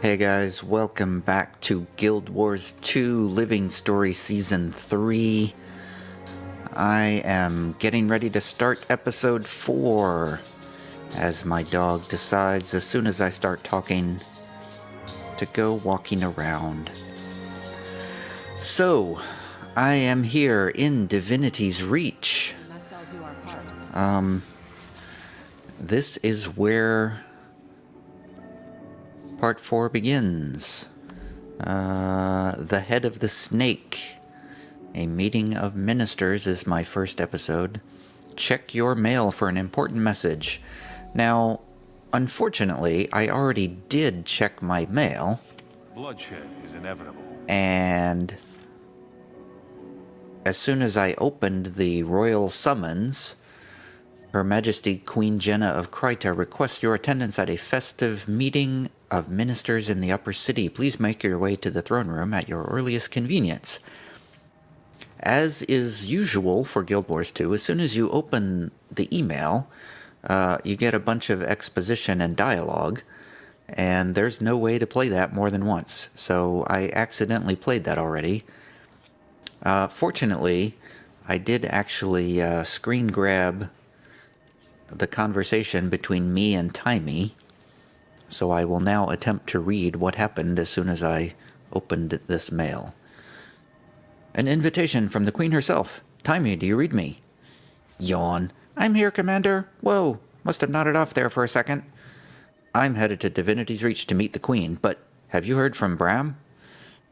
Hey guys, welcome back to Guild Wars 2 Living Story Season 3. I am getting ready to start Episode 4, as my dog decides as soon as I start talking to go walking around. So, I am here in Divinity's Reach. This is where Part 4 begins. The Head of the Snake. A meeting of ministers is my first episode. Check your mail for an important message. Now, unfortunately, I already did check my mail. Bloodshed is inevitable. And as soon as I opened the royal summons, Her Majesty Queen Jenna of Kryta requests your attendance at a festive meeting of ministers in the upper city. Please make your way to the throne room at your earliest convenience. As is usual for Guild Wars 2, as soon as you open the email, you get a bunch of exposition and dialogue, and there's no way to play that more than once. So I accidentally played that already. Fortunately, I did actually screen grab the conversation between me and Timey, so I will now attempt to read what happened as soon as I opened this mail. An invitation from the Queen herself. Timey, do you read me? Yawn. I'm here, Commander. Whoa, must have nodded off there for a second. I'm headed to Divinity's Reach to meet the Queen, but have you heard from Bram?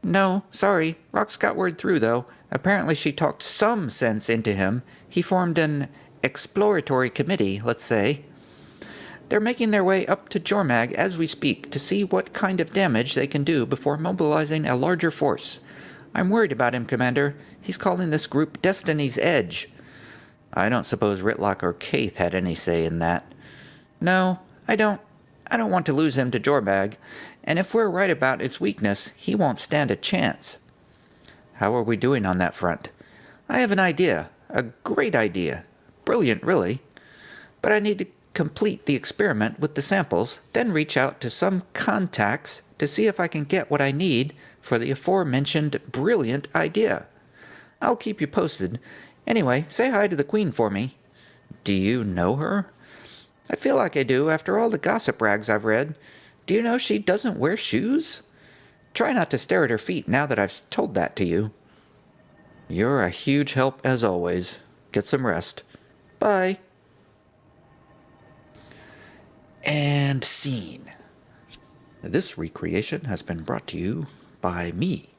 No, sorry. Rox got word through, though. Apparently she talked some sense into him. He formed an exploratory committee, let's say. They're making their way up to Jormag as we speak to see what kind of damage they can do before mobilizing a larger force. I'm worried about him, Commander. He's calling this group Destiny's Edge. I don't suppose Ritlock or Kaith had any say in that. No, I don't want to lose him to Jormag, and if we're right about its weakness, he won't stand a chance. How are we doing on that front? I have an idea. A great idea. Brilliant, really. But I need to complete the experiment with the samples, then reach out to some contacts to see if I can get what I need for the aforementioned brilliant idea. I'll keep you posted. Anyway, say hi to the Queen for me. Do you know her? I feel like I do after all the gossip rags I've read. Do you know she doesn't wear shoes? Try not to stare at her feet now that I've told that to you. You're a huge help as always. Get some rest. Bye. And scene. This recreation has been brought to you by me.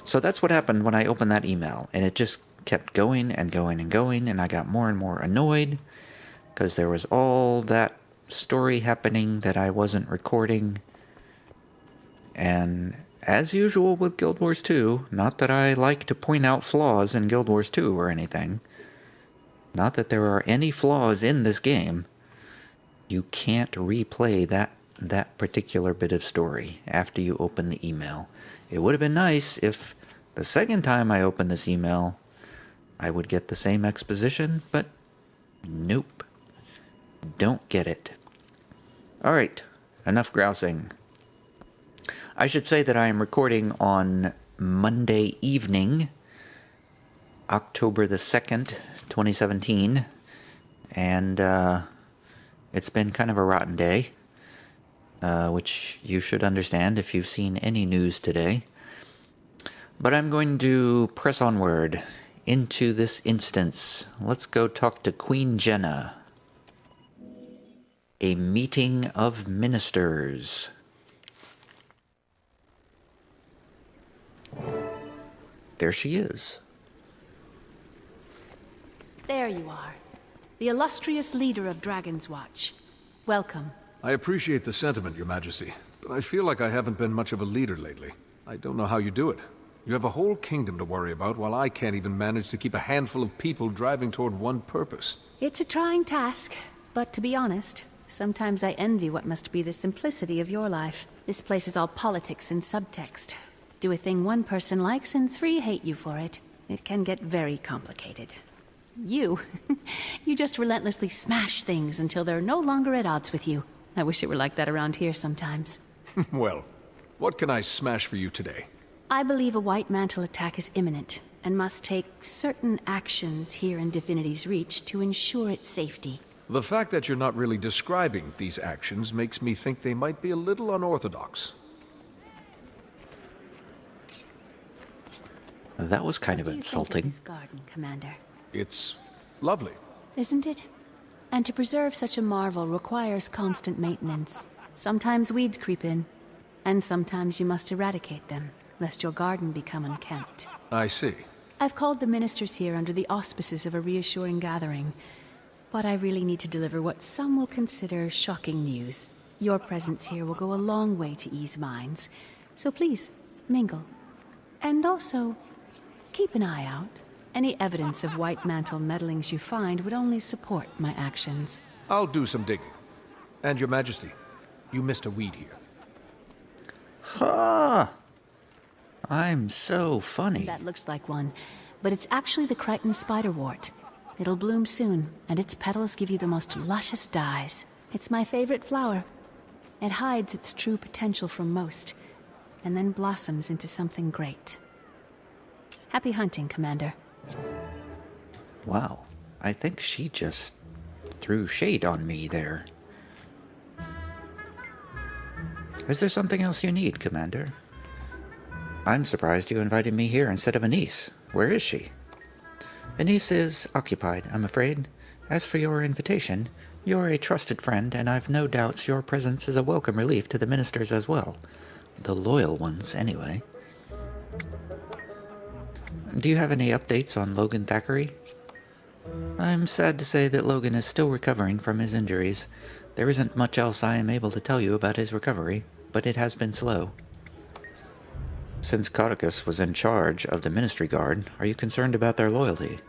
So that's what happened when I opened that email, and it just kept going and going and going, and I got more and more annoyed because there was all that story happening that I wasn't recording. And as usual with Guild Wars 2, not that I like to point out flaws in Guild Wars 2 or anything, not that there are any flaws in this game, you can't replay that particular bit of story after you open the email. It would have been nice if the second time I opened this email, I would get the same exposition, but nope. Don't get it. Alright, enough grousing. I should say that I am recording on Monday evening, October the 2nd, 2017, and it's been kind of a rotten day, which you should understand if you've seen any news today. But I'm going to press onward into this instance. Let's go talk to Queen Jenna. A meeting of ministers. There she is. There you are. The illustrious leader of Dragon's Watch. Welcome. I appreciate the sentiment, Your Majesty, but I feel like I haven't been much of a leader lately. I don't know how you do it. You have a whole kingdom to worry about, while I can't even manage to keep a handful of people driving toward one purpose. It's a trying task, but to be honest, sometimes I envy what must be the simplicity of your life. This place is all politics and subtext. Do a thing one person likes and 3 hate you for it. It can get very complicated. You just relentlessly smash things until they're no longer at odds with you. I wish it were like that around here sometimes. Well, What can I smash for you today? I believe a White Mantle attack is imminent, and must take certain actions here in Divinity's Reach to ensure its safety. The fact that you're not really describing these actions makes me think they might be a little unorthodox. That was kind What of do you think of insulting. this garden, Commander? It's lovely. Isn't it? And to preserve such a marvel requires constant maintenance. Sometimes weeds creep in, and sometimes you must eradicate them, lest your garden become unkempt. I see. I've called the ministers here under the auspices of a reassuring gathering, but I really need to deliver what some will consider shocking news. Your presence here will go a long way to ease minds, so please, mingle. And also, keep an eye out. Any evidence of White Mantle meddlings you find would only support my actions. I'll do some digging. And your majesty, you missed a weed here. Ha! I'm so funny. That looks like one, but it's actually the Crichton spiderwort. It'll bloom soon, and its petals give you the most luscious dyes. It's my favorite flower. It hides its true potential from most, and then blossoms into something great. Happy hunting, Commander. Wow. I think she just threw shade on me there. Is there something else you need, Commander? I'm surprised you invited me here instead of Anise. Where is she? Anise is occupied, I'm afraid. As for your invitation, you're a trusted friend, and I've no doubts your presence is a welcome relief to the ministers as well. The loyal ones, anyway. Do you have any updates on Logan Thackeray? I'm sad to say that Logan is still recovering from his injuries. There isn't much else I am able to tell you about his recovery, but it has been slow. Since Codicus was in charge of the Ministry Guard, are you concerned about their loyalty?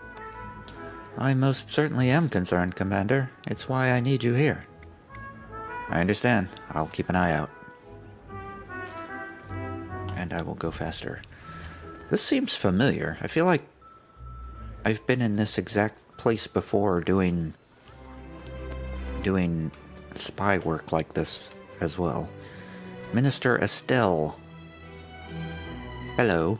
I most certainly am concerned, Commander. It's why I need you here. I understand. I'll keep an eye out. And I will go faster. This seems familiar. I feel like I've been in this exact place before doing spy work like this as well. Minister Estelle. Hello.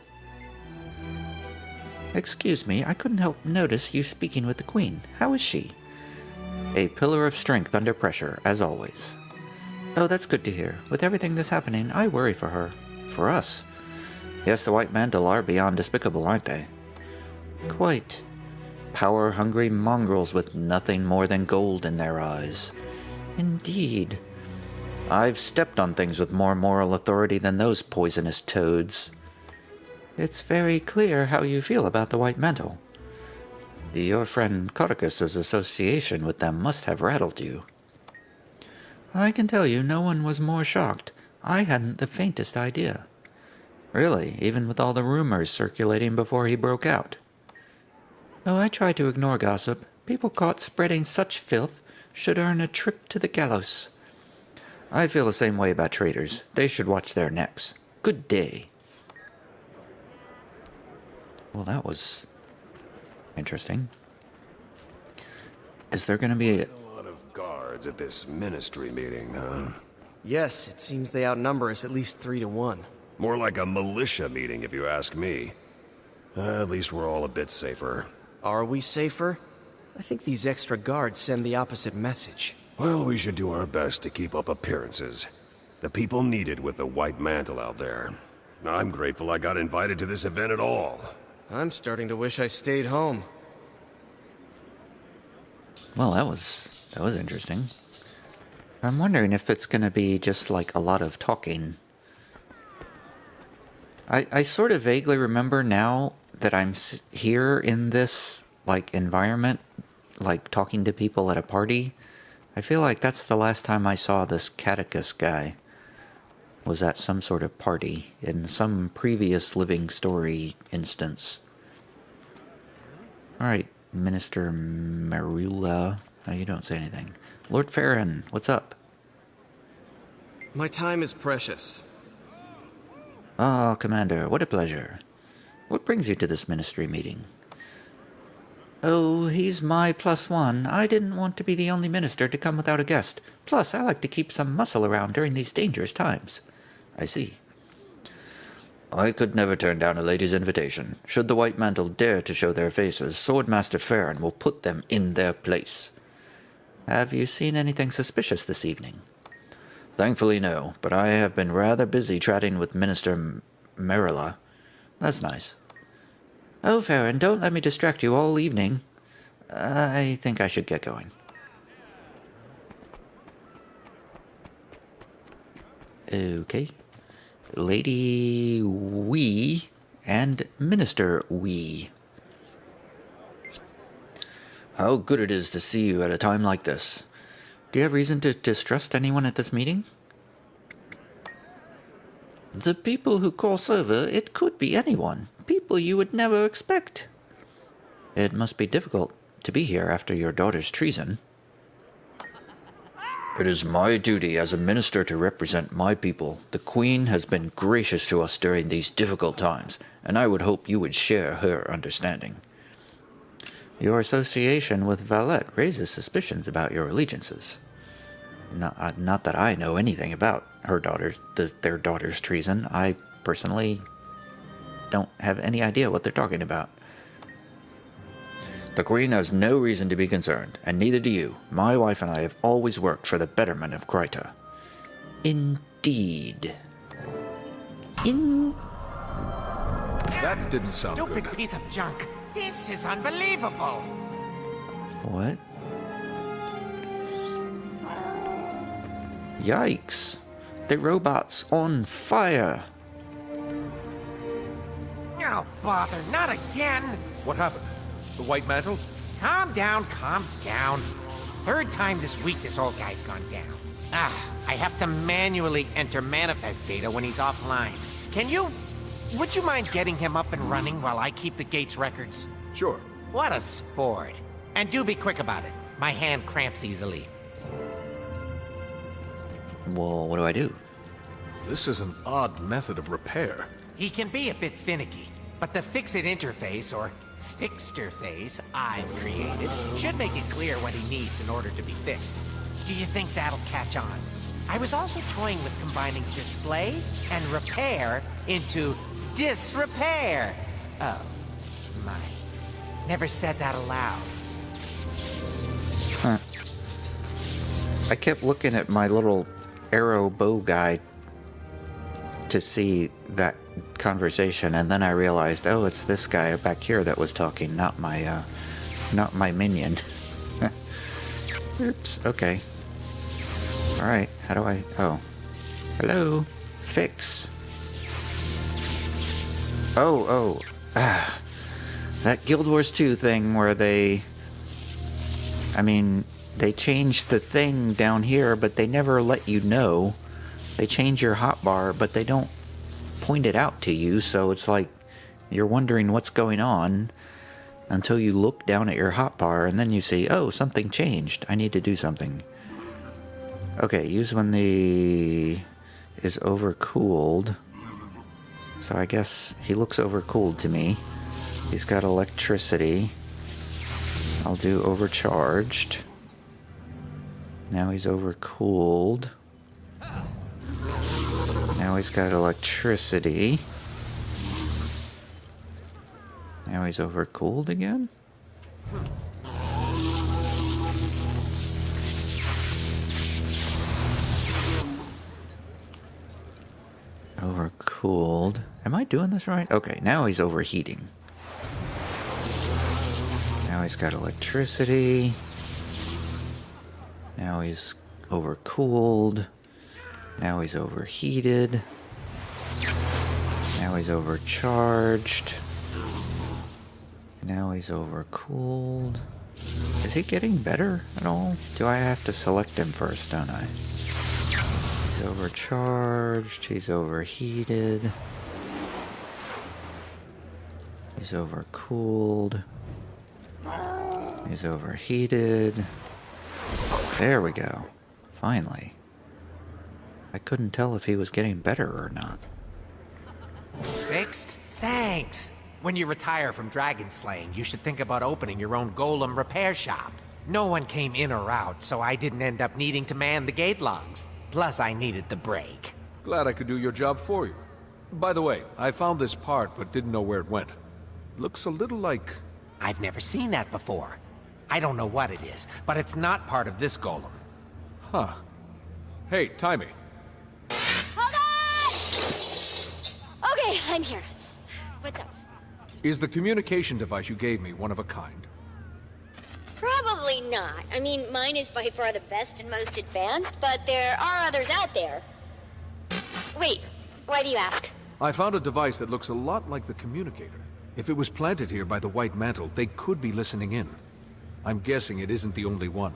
Excuse me, I couldn't help notice you speaking with the Queen. How is she? A pillar of strength under pressure, as always. Oh, that's good to hear. With everything that's happening, I worry for her. For us. Yes, the White Mantle are beyond despicable, aren't they? Quite. Power-hungry mongrels with nothing more than gold in their eyes. Indeed. I've stepped on things with more moral authority than those poisonous toads. It's very clear how you feel about the White Mantle. Your friend Codicus's association with them must have rattled you. I can tell you no one was more shocked. I hadn't the faintest idea. Really, even with all the rumors circulating before he broke out. Oh, I try to ignore gossip. People caught spreading such filth should earn a trip to the gallows. I feel the same way about traitors. They should watch their necks. Good day. Well, that was interesting. Is there going to be A lot of guards at this ministry meeting, huh? Yes, it seems they outnumber us at least 3-1. More like a militia meeting, if you ask me. At least we're all a bit safer. Are we safer? I think these extra guards send the opposite message. Well, we should do our best to keep up appearances. The people need it with the White Mantle out there. I'm grateful I got invited to this event at all. I'm starting to wish I stayed home. Well, that was interesting. I'm wondering if it's going to be just like a lot of talking. I sort of vaguely remember now that I'm here in this like environment, like talking to people at a party. I feel like that's the last time I saw this Catechus guy. Was at some sort of party in some previous living story instance. Alright, Minister Marula. Oh, you don't say anything. Lord Farron, what's up? My time is precious. Ah, Commander, what a pleasure. What brings you to this ministry meeting? Oh, he's my +1. I didn't want to be the only minister to come without a guest. Plus, I like to keep some muscle around during these dangerous times. I see. I could never turn down a lady's invitation. Should the White Mantle dare to show their faces, Swordmaster Farron will put them in their place. Have you seen anything suspicious this evening? Thankfully, no, but I have been rather busy chatting with Minister Merilla. That's nice. Oh, Farron, don't let me distract you all evening. I think I should get going. Okay. Lady Wee and Minister Wee. How good it is to see you at a time like this. Do you have reason to distrust anyone at this meeting? The people who cross over, it could be anyone. People you would never expect. It must be difficult to be here after your daughter's treason. It is my duty as a minister to represent my people. The Queen has been gracious to us during these difficult times, and I would hope you would share her understanding. Your association with Valette raises suspicions about your allegiances. Not that I know anything about their daughter's treason. I personally don't have any idea what they're talking about. The Queen has no reason to be concerned, and neither do you. My wife and I have always worked for the betterment of Kryta. Indeed. That didn't sound good. Stupid piece of junk. This is unbelievable. What? Yikes. The robot's on fire. Oh, bother, not again. What happened? The White Mantle? Calm down, calm down. Third time this week this old guy's gone down. I have to manually enter manifest data when he's offline. Would you mind getting him up and running while I keep the gate's records? Sure. What a sport. And do be quick about it. My hand cramps easily. Well, what do I do? This is an odd method of repair. He can be a bit finicky, but the fix-it interface, or fixterface, I've created, should make it clear what he needs in order to be fixed. Do you think that'll catch on? I was also toying with combining display and repair into disrepair. Oh, my. Never said that aloud. Huh. I kept looking at my little arrow bow guide to see that conversation, and then I realized, oh, it's this guy back here that was talking, not my minion. Oops. Okay. All right. How do I? Oh, hello. Fix. Oh. That Guild Wars 2 thing where they changed the thing down here, but they never let you know. They change your hotbar, but they don't point it out to you, so it's like you're wondering what's going on until you look down at your hotbar, and then you see, oh, something changed. I need to do something. Okay, use when the is overcooled. So I guess he looks overcooled to me. He's got electricity. I'll do overcharged. Now he's overcooled. Now he's got electricity. Now he's overcooled again? Overcooled. Am I doing this right? Okay, now he's overheating. Now he's got electricity. Now he's overcooled. Now he's overheated. Now he's overcharged. Now he's overcooled. Is he getting better at all? Do I have to select him first, don't I? He's overcharged. He's overheated. He's overcooled. He's overheated. There we go. Finally. I couldn't tell if he was getting better or not. Fixed? Thanks. When you retire from dragon slaying, you should think about opening your own golem repair shop. No one came in or out, so I didn't end up needing to man the gate logs. Plus, I needed the break. Glad I could do your job for you. By the way, I found this part, but didn't know where it went. Looks a little like... I've never seen that before. I don't know what it is, but it's not part of this golem. Huh. Hey, Timey. Hold on! Okay, I'm here. What's up? Is the communication device you gave me one of a kind? Probably not. I mean, mine is by far the best and most advanced, but there are others out there. Wait, why do you ask? I found a device that looks a lot like the communicator. If it was planted here by the White Mantle, they could be listening in. I'm guessing it isn't the only one.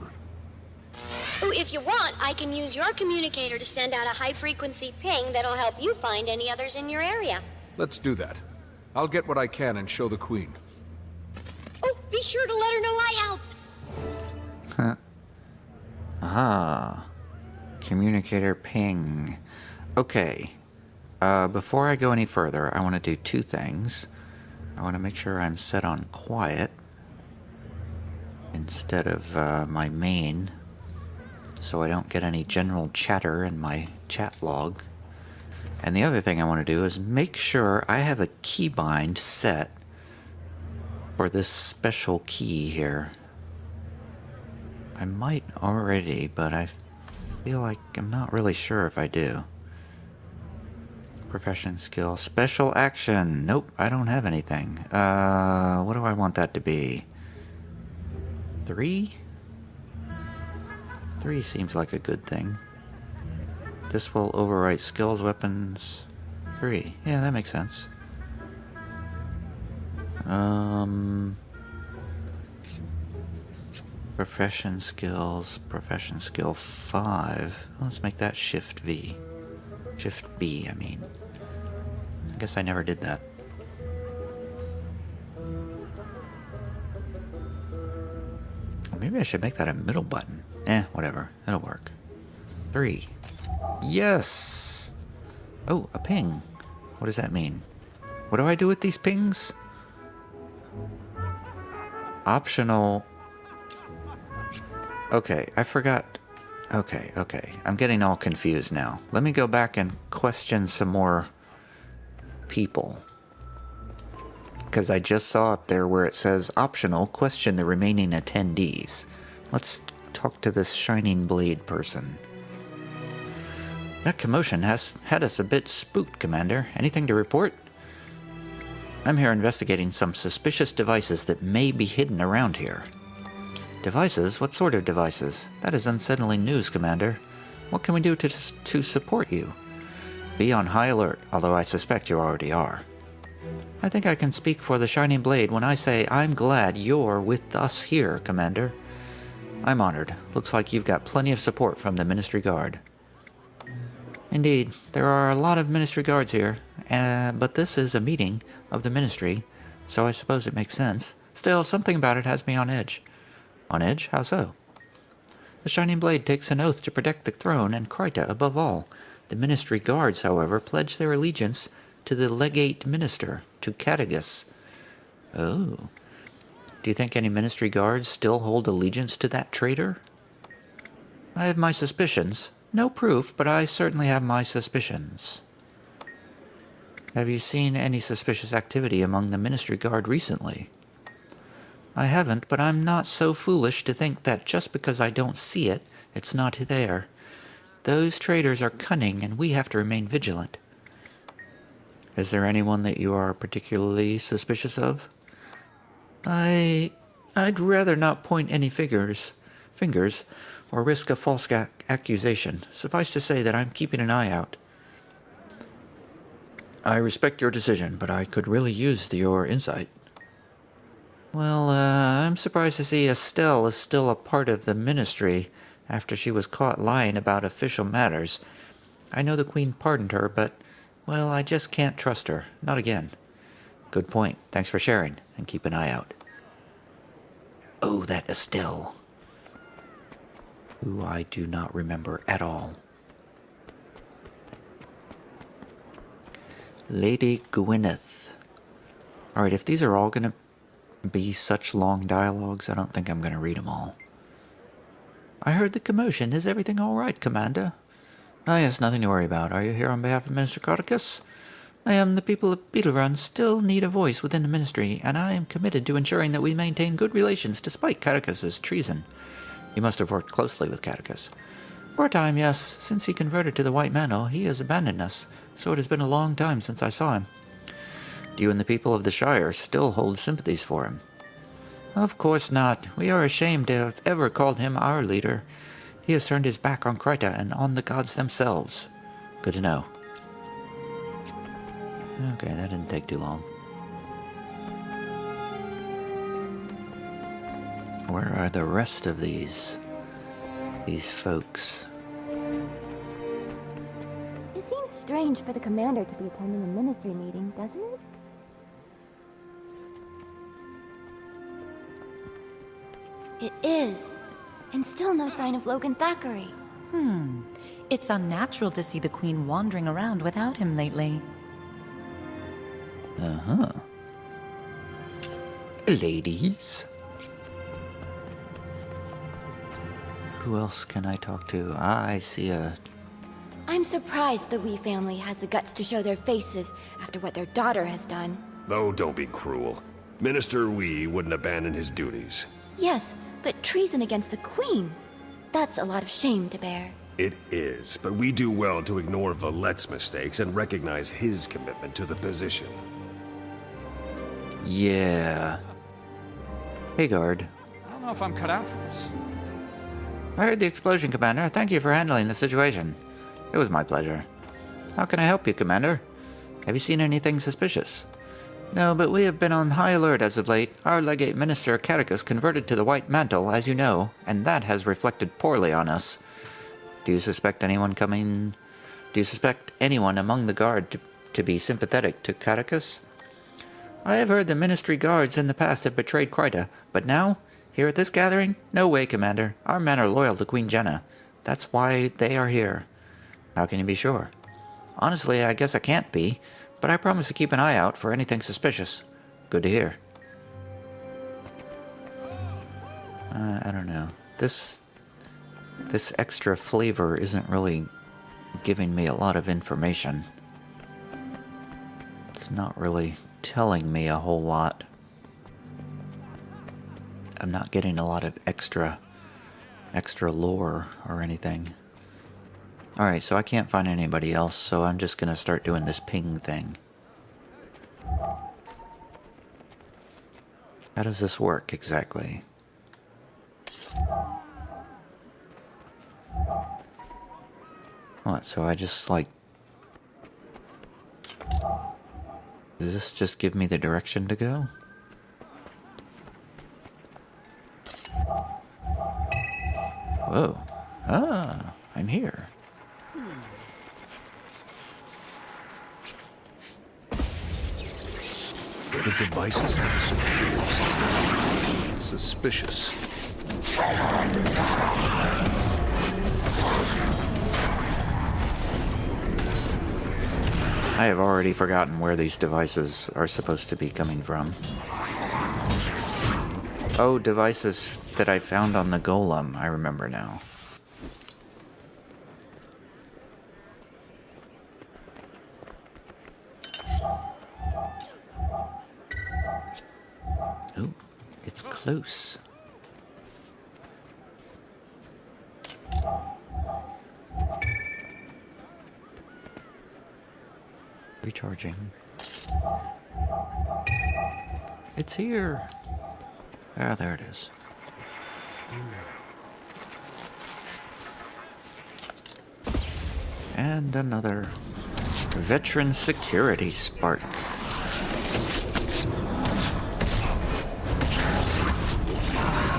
Oh, if you want, I can use your communicator to send out a high-frequency ping that'll help you find any others in your area. Let's do that. I'll get what I can and show the Queen. Oh, be sure to let her know I helped. Ah. Communicator ping. Okay. Before I go any further, I want to do two things. I want to make sure I'm set on quiet instead of my main, so I don't get any general chatter in my chat log. And the other thing I want to do is make sure I have a keybind set for this special key here. I might already, but I feel like I'm not really sure if I do. Profession skill. Special action. Nope, I don't have anything. What do I want that to be? 3? 3 seems like a good thing. This will overwrite skills, weapons. 3. Yeah, that makes sense. Profession skills. Profession skill 5. Let's make that Shift V. Shift B, I mean. I guess I never did that. Maybe I should make that a middle button. Whatever. It'll work. 3. Yes! Oh, a ping. What does that mean? What do I do with these pings? Optional... Okay, I forgot... Okay. I'm getting all confused now. Let me go back and question some more people. Because I just saw up there where it says optional, question the remaining attendees. Let's talk to this Shining Blade person. That commotion has had us a bit spooked, Commander. Anything to report? I'm here investigating some suspicious devices that may be hidden around here. Devices? What sort of devices? That is unsettling news, Commander. What can we do to support you? Be on high alert, although I suspect you already are. I think I can speak for the Shining Blade when I say I'm glad you're with us here, Commander. I'm honored. Looks like you've got plenty of support from the Ministry Guard. Indeed, there are a lot of Ministry Guards here, but this is a meeting of the Ministry, so I suppose it makes sense. Still, something about it has me on edge. On edge? How so? The Shining Blade takes an oath to protect the throne and Kryta above all. The Ministry Guards, however, pledge their allegiance to the Legate Minister, to Catagus. Oh. Do you think any Ministry Guards still hold allegiance to that traitor? I have my suspicions. No proof, but I certainly have my suspicions. Have you seen any suspicious activity among the Ministry Guard recently? I haven't, but I'm not so foolish to think that just because I don't see it, it's not there. Those traitors are cunning, and we have to remain vigilant. Is there anyone that you are particularly suspicious of? I'd rather not point any fingers, or risk a false accusation. Suffice to say that I'm keeping an eye out. I respect your decision, but I could really use your insight. Well, I'm surprised to see Estelle is still a part of the Ministry after she was caught lying about official matters. I know the Queen pardoned her, but, well, I just can't trust her. Not again. Good point. Thanks for sharing, and keep an eye out. Oh, that Estelle. Who I do not remember at all. Lady Gwyneth. Alright, if these are all going to be such long dialogues, I don't think I'm going to read them all. I heard the commotion. Is everything all right, Commander? Oh, yes, nothing to worry about. Are you here on behalf of Minister Codicus? The people of Beetle still need a voice within the Ministry, and I am committed to ensuring that we maintain good relations despite Catechus's treason. You must have worked closely with Catechus. For a time, yes. Since he converted to the White Mantle, he has abandoned us, so it has been a long time since I saw him. Do you and the people of the Shire still hold sympathies for him? Of course not. We are ashamed to have ever called him our leader. He has turned his back on Kryta and on the gods themselves. Good to know. Okay, that didn't take too long. Where are the rest of these folks? It seems strange for the commander to be attending a ministry meeting, doesn't it? It is. And still no sign of Logan Thackeray. It's unnatural to see the Queen wandering around without him lately. Uh-huh. Ladies. Who else can I talk to? I see a... I'm surprised the Wee family has the guts to show their faces after what their daughter has done. Oh, don't be cruel. Minister Wee wouldn't abandon his duties. Yes, but treason against the Queen. That's a lot of shame to bear. It is, but we do well to ignore Valette's mistakes and recognize his commitment to the position. Yeah. Hey, guard. I don't know if I'm cut out for this. I heard the explosion, Commander. Thank you for handling the situation. It was my pleasure. How can I help you, Commander? Have you seen anything suspicious? No, but we have been on high alert as of late. Our legate minister, Catechus, converted to the White Mantle, as you know, and that has reflected poorly on us. Do you suspect anyone among the guard to be sympathetic to Catechus? I have heard the ministry guards in the past have betrayed Kryta, but now, here at this gathering? No way, Commander. Our men are loyal to Queen Jenna. That's why they are here. How can you be sure? Honestly, I guess I can't be, but I promise to keep an eye out for anything suspicious. Good to hear. I don't know. This extra flavor isn't really giving me a lot of information. It's not really telling me a whole lot. I'm not getting a lot of extra lore or anything. Alright, so I can't find anybody else, so I'm just gonna start doing this ping thing. How does this work exactly? What, so I just like... Does this just give me the direction to go? Whoa. Ah, I'm here. The devices have a security system. Suspicious. I have already forgotten where these devices are supposed to be coming from. Oh, devices that I found on the golem. I remember now. Oh, it's close. Recharging. It's here. Ah, there it is. And another veteran security spark.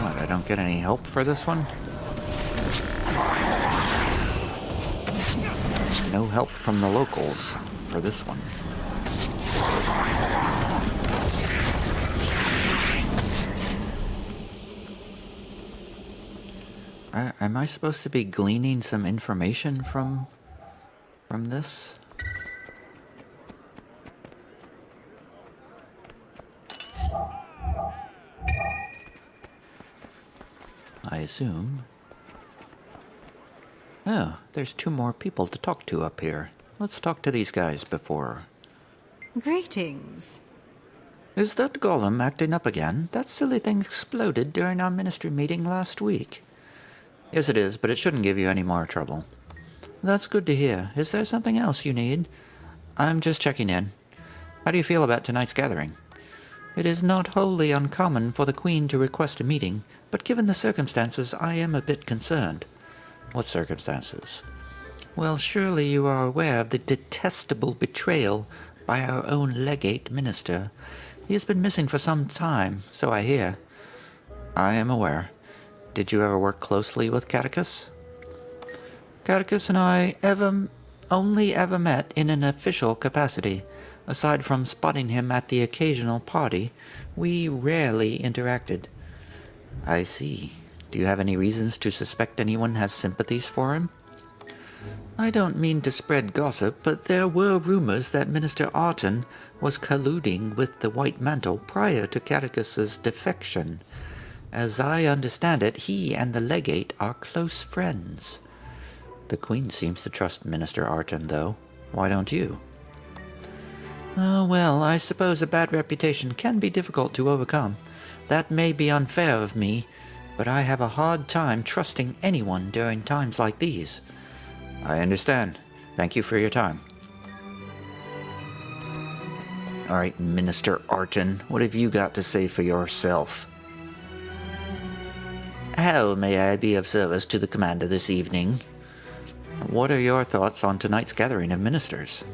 What, I don't get any help for this one? No help from the locals for this one. Am I supposed to be gleaning some information from this? I assume. Oh, there's two more people to talk to up here. Let's talk to these guys before Greetings. Is that golem acting up again? That silly thing exploded during our ministry meeting last week. Yes, it is, but it shouldn't give you any more trouble. That's good to hear. Is there something else you need? I'm just checking in. How do you feel about tonight's gathering? It is not wholly uncommon for the Queen to request a meeting, but given the circumstances, I am a bit concerned. What circumstances? Well, surely you are aware of the detestable betrayal by our own legate minister. He has been missing for some time, so I hear. I am aware. Did you ever work closely with Catechus? Catechus and I only ever met in an official capacity. Aside from spotting him at the occasional party, we rarely interacted. I see. Do you have any reasons to suspect anyone has sympathies for him? I don't mean to spread gossip, but there were rumors that Minister Arton was colluding with the White Mantle prior to Catechus's defection. As I understand it, he and the legate are close friends. The Queen seems to trust Minister Arton, though. Why don't you? Oh, well, I suppose a bad reputation can be difficult to overcome. That may be unfair of me, but I have a hard time trusting anyone during times like these. I understand. Thank you for your time. All right, Minister Arton, what have you got to say for yourself? How may I be of service to the commander this evening? What are your thoughts on tonight's gathering of ministers?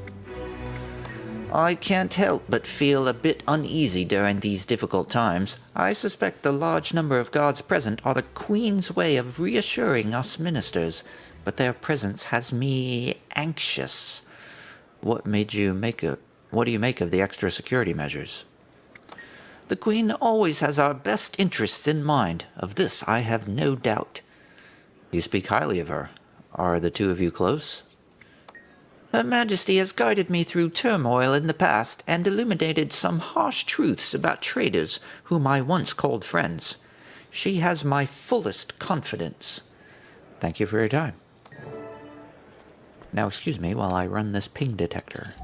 I can't help but feel a bit uneasy during these difficult times. I suspect the large number of guards present are the Queen's way of reassuring us ministers, but their presence has me anxious. What do you make of the extra security measures? The Queen always has our best interests in mind. Of this I have no doubt. You speak highly of her. Are the two of you close? Her Majesty has guided me through turmoil in the past and illuminated some harsh truths about traitors whom I once called friends. She has my fullest confidence. Thank you for your time. Now excuse me while I run this ping detector.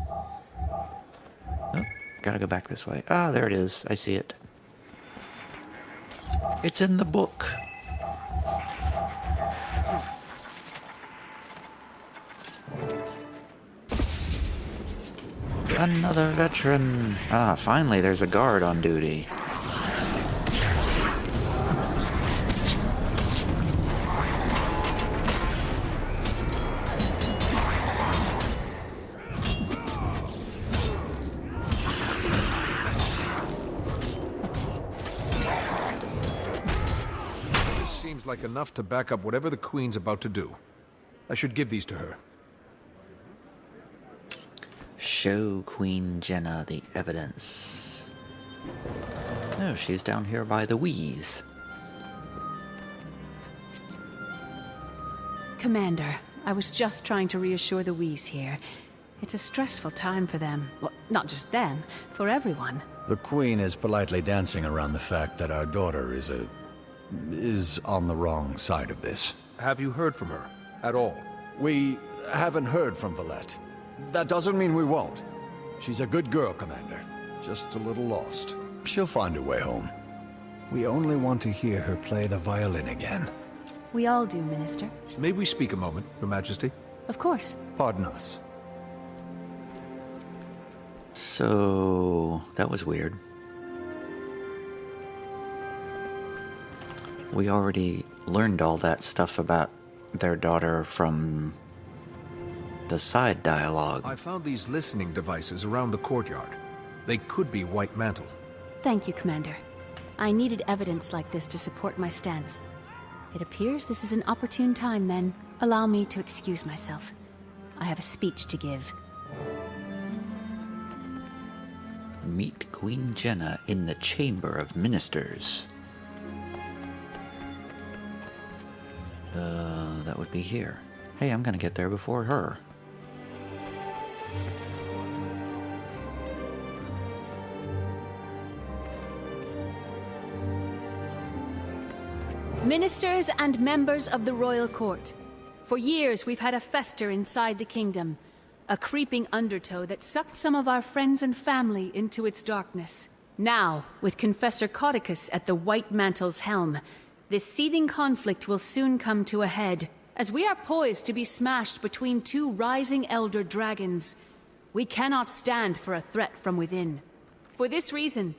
Oh, gotta go back this way. Ah, there it is. I see it. It's in the book. Another veteran. Ah, finally there's a guard on duty. This seems like enough to back up whatever the Queen's about to do. I should give these to her. Show Queen Jenna the evidence. Oh, she's down here by the wheeze. Commander, I was just trying to reassure the Wheeze here. It's a stressful time for them. Well, not just them, for everyone. The Queen is politely dancing around the fact that our daughter is on the wrong side of this. Have you heard from her? At all? We haven't heard from Valette. That doesn't mean we won't. She's a good girl, Commander. Just a little lost. She'll find her way home. We only want to hear her play the violin again. We all do, Minister. May we speak a moment, Your Majesty? Of course. Pardon us. So, that was weird. We already learned all that stuff about their daughter from the side dialogue. I found these listening devices around the courtyard. They could be White Mantle. Thank you, Commander. I needed evidence like this to support my stance. It appears this is an opportune time, then. Allow me to excuse myself. I have a speech to give. Meet Queen Jenna in the Chamber of Ministers. That would be here. Hey, I'm gonna get there before her. Ministers and members of the royal court. For years we've had a fester inside the kingdom. a creeping undertow that sucked some of our friends and family into its darkness. Now, with Confessor Caudicus at the White Mantle's helm, this seething conflict will soon come to a head, as we are poised to be smashed between two rising elder dragons. We cannot stand for a threat from within. For this reason,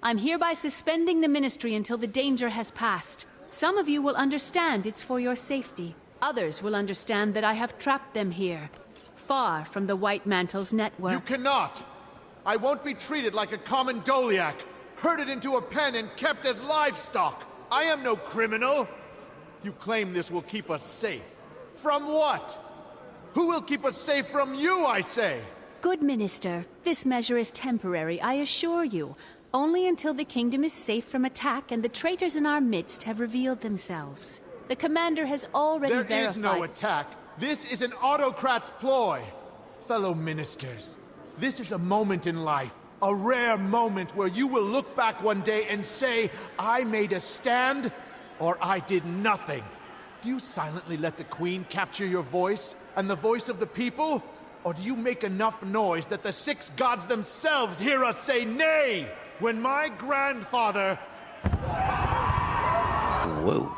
I'm hereby suspending the ministry until the danger has passed. Some of you will understand it's for your safety. Others will understand that I have trapped them here, far from the White Mantle's network. You cannot! I won't be treated like a common Doliac, herded into a pen and kept as livestock. I am no criminal. You claim this will keep us safe. From what? Who will keep us safe from you, I say? Good Minister, this measure is temporary, I assure you. Only until the kingdom is safe from attack and the traitors in our midst have revealed themselves. The commander has already verified— There is no attack. This is an autocrat's ploy. Fellow ministers, this is a moment in life, a rare moment where you will look back one day and say, I made a stand, or I did nothing. Do you silently let the Queen capture your voice, and the voice of the people? Or do you make enough noise that the six gods themselves hear us say nay, when my grandfather— Whoa.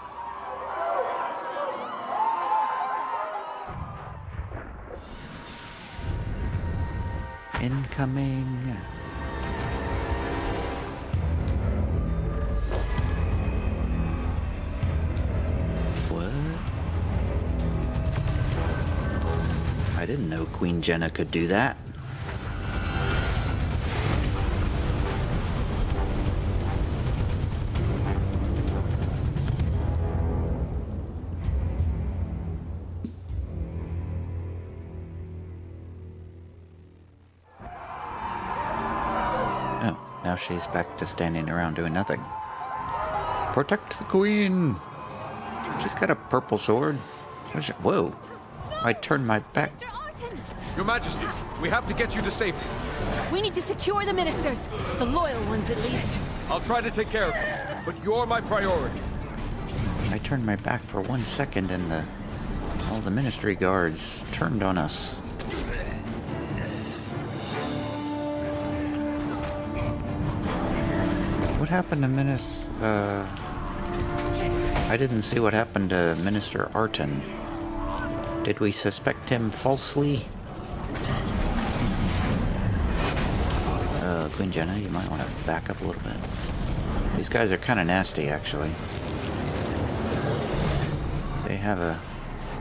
Incoming. What? I didn't know Queen Jenna could do that. Now she's back to standing around doing nothing. Protect the queen! She's got a purple sword. Whoa! I turned my back. Your Majesty, we have to get you to safety. We need to secure the ministers. The loyal ones, at least. I'll try to take care of them, but you're my priority. I turned my back for 1 second and all the ministry guards turned on us. What happened to I didn't see what happened to Minister Arton. Did we suspect him falsely? Queen Jenna, you might want to back up a little bit. These guys are kind of nasty, actually. They have a...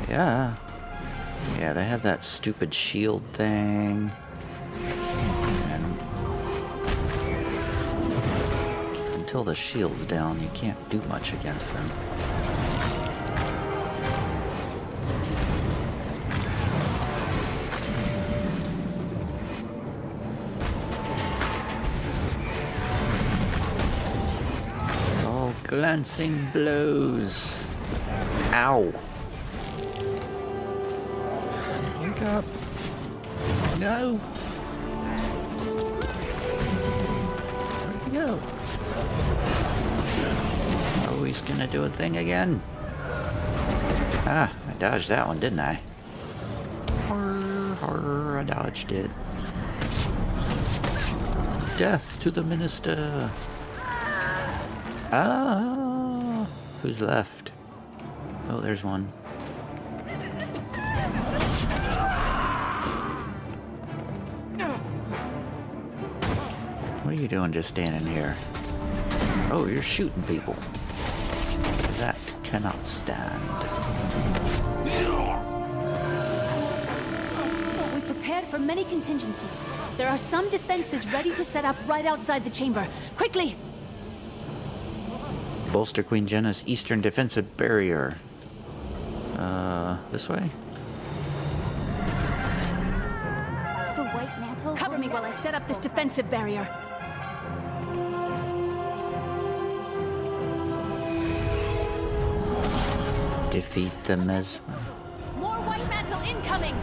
Yeah, they have that stupid shield thing. Until the shield's down, you can't do much against them. All glancing blows. Ow. Wake up. No. Where'd he go? Oh, he's gonna do a thing again. Ah, I dodged that one, didn't I? I dodged it. Death to the minister. Ah, who's left? Oh, there's one. What are you doing just standing here? Oh, you're shooting people. That cannot stand. We've prepared for many contingencies. There are some defenses ready to set up right outside the chamber. Quickly! Bolster Queen Jenna's eastern defensive barrier. This way? The White Mantle. Cover me while I set up this defensive barrier. Defeat the Mesmer. More White Mantle incoming!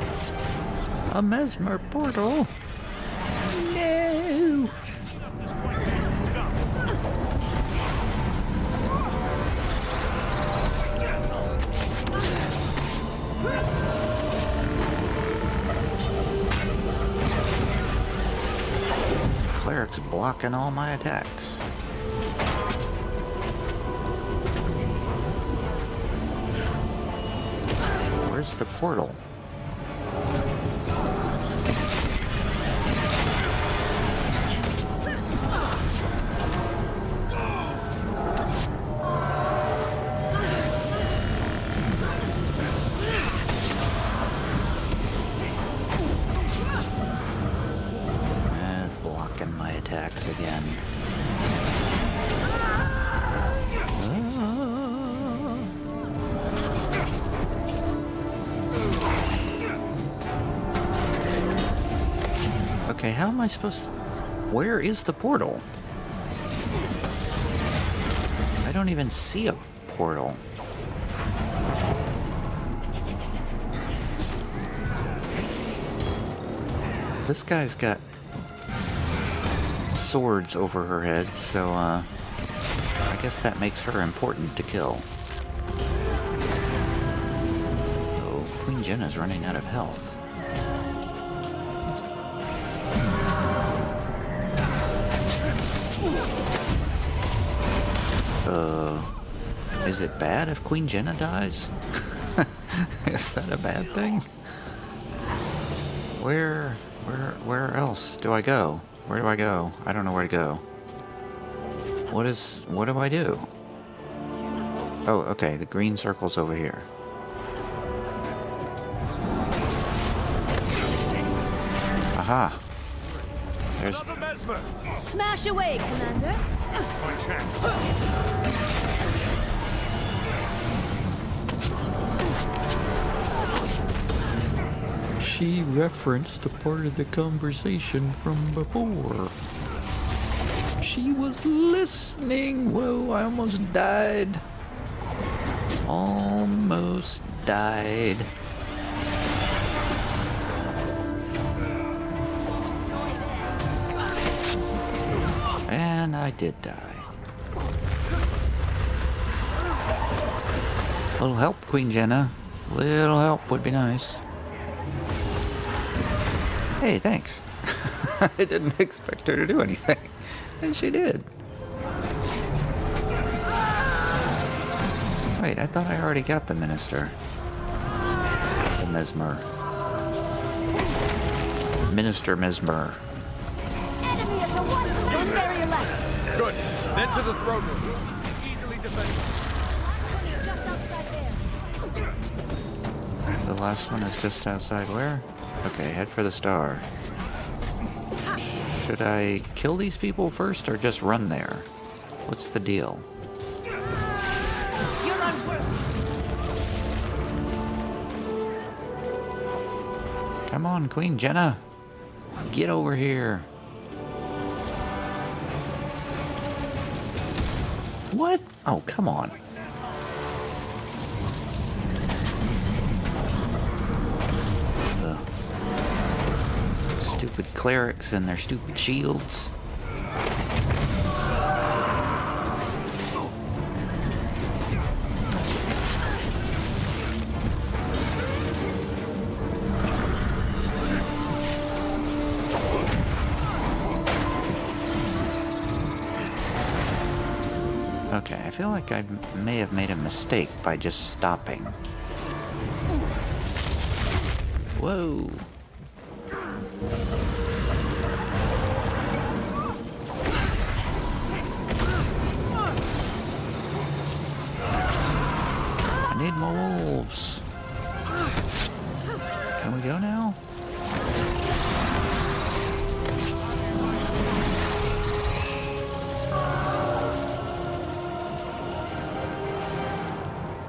A Mesmer portal? No! cleric's blocking all my attacks. Where's the portal? Blocking my attacks again. Okay, how am I supposed to... Where is the portal? I don't even see a portal. This guy's got swords over her head, so I guess that makes her important to kill. Oh, Queen Jenna's running out of health. Is it bad if Queen Jenna dies? Is that a bad thing? Where else do I go? Where do I go? I don't know where to go. What do I do? Oh, okay, the green circle's over here. Aha! There's... Smash away, Commander! This is my chance. She referenced a part of the conversation from before. She was listening. Whoa, I almost died. Almost died. And I did die. Little help, Queen Jenna. Little help would be nice. Hey, thanks. I didn't expect her to do anything. And she did. Wait, I thought I already got the minister. The Mesmer. Minister Mesmer. Enemy of the one barrier left. Good. Then to the throne room. Easily defended. He's just outside there. The last one is just outside where? Okay, head for the star. Should I kill these people first or just run there? What's the deal? You're unworthy. Come on, Queen Jenna. Get over here. What? Oh, come on. Stupid clerics and their stupid shields. Okay, I feel like I may have made a mistake by just stopping. Whoa. I need more wolves. Can we go now?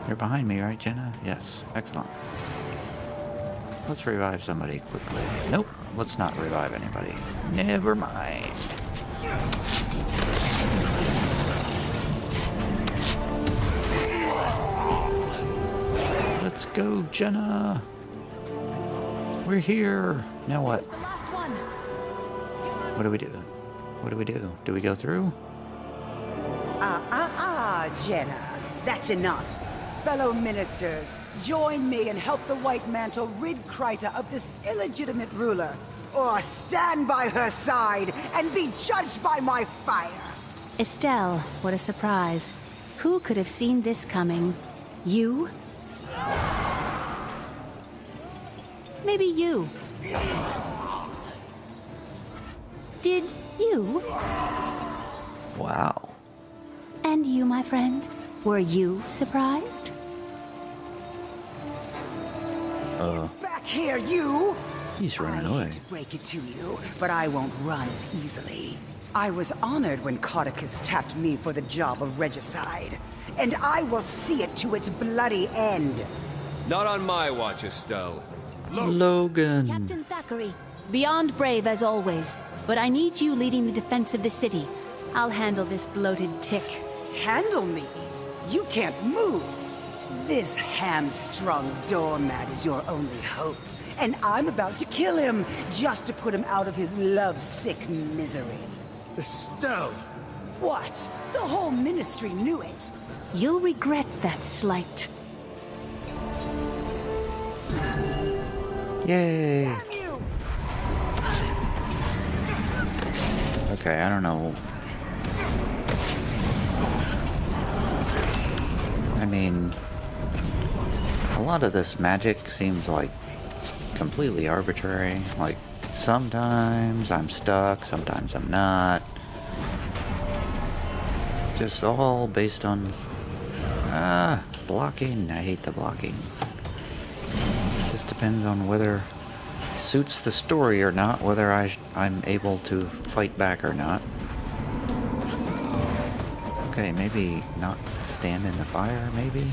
You're behind me, right, Jenna? Yes. Excellent. Let's revive somebody quickly. Nope. Let's not revive anybody. Never mind. Let's go, Jenna. We're here. Now what? What do we do? What do we do? Do we go through? Jenna. That's enough. Fellow ministers, join me and help the White Mantle rid Kryta of this illegitimate ruler. or stand by her side and be judged by my fire. Estelle, what a surprise. Who could have seen this coming? You? Maybe you. Did you? Wow. And you, my friend? Were you surprised? Back here, you! He's running I away. hate to break it to you, but I won't run as easily. I was honored when Codicus tapped me for the job of regicide, and I will see it to its bloody end. Not on my watch, Estelle. Logan. Captain Thackeray, beyond brave as always, but I need you leading the defense of the city. I'll handle this bloated tick. Handle me? You can't move. This hamstrung doormat is your only hope, and I'm about to kill him just to put him out of his love-sick misery. Estelle! What? The whole ministry knew it. You'll regret that slight. Yay. Damn you! Okay, I don't know. I mean, a lot of this magic seems like completely arbitrary. Like, sometimes I'm stuck, sometimes I'm not. Just all based on blocking. I hate the blocking. Just depends on whether it suits the story or not, whether I'm able to fight back or not. Okay, maybe not stand in the fire, maybe?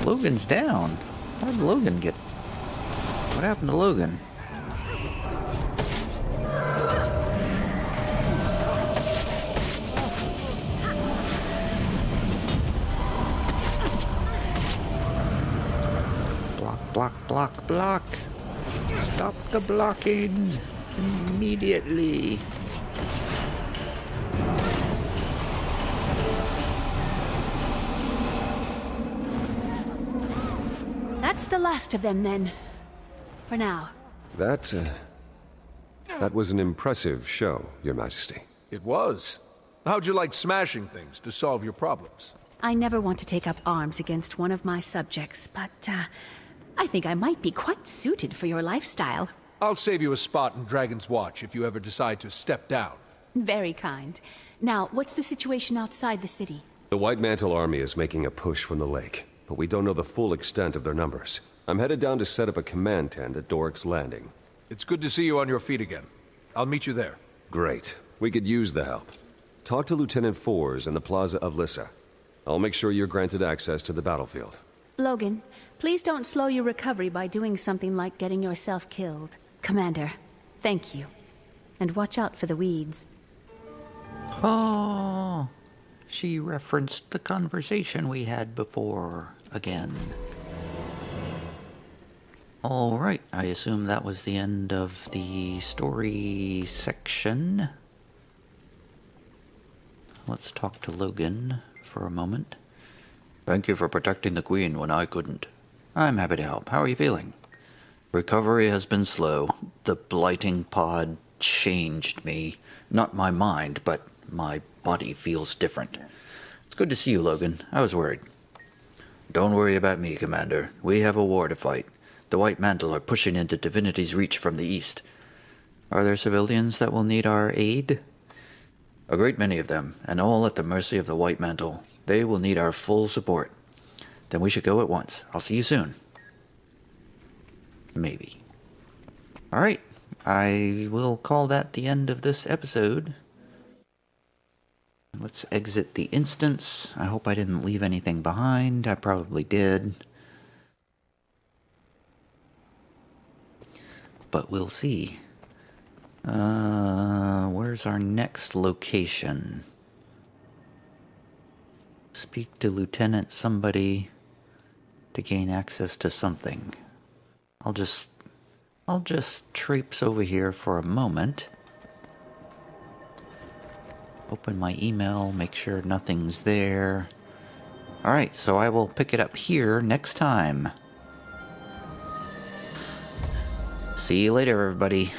Logan's down. How did Logan get... What happened to Logan? Block, block. Stop the blocking immediately. That's the last of them, then. For now. That was an impressive show, Your Majesty. It was. How'd you like smashing things to solve your problems? I never want to take up arms against one of my subjects, but, I think I might be quite suited for your lifestyle. I'll save you a spot in Dragon's Watch if you ever decide to step down. Very kind. Now, what's the situation outside the city? The White Mantle Army is making a push from the lake, but we don't know the full extent of their numbers. I'm headed down to set up a command tent at Doric's Landing. It's good to see you on your feet again. I'll meet you there. Great. We could use the help. Talk to Lieutenant Fours in the Plaza of Lissa. I'll make sure you're granted access to the battlefield. Logan, please don't slow your recovery by doing something like getting yourself killed. Commander, thank you. And watch out for the weeds. Oh, she referenced the conversation we had before again. Alright, I assume that was the end of the story section. Let's talk to Logan for a moment. Thank you for protecting the Queen when I couldn't. I'm happy to help. How are you feeling? Recovery has been slow. The blighting pod changed me. Not my mind, but my body feels different. It's good to see you, Logan. I was worried. Don't worry about me, Commander. We have a war to fight. The White Mantle are pushing into Divinity's Reach from the east. Are there civilians that will need our aid? A great many of them, and all at the mercy of the White Mantle. They will need our full support. Then we should go at once. I'll see you soon. Maybe. Alright, I will call that the end of this episode. Let's exit the instance. I hope I didn't leave anything behind. I probably did. But we'll see. Where's our next location? Speak to Lieutenant somebody to gain access to something. I'll just traipse over here for a moment. Open my email, make sure nothing's there. Alright, so I will pick it up here next time. See you later, everybody.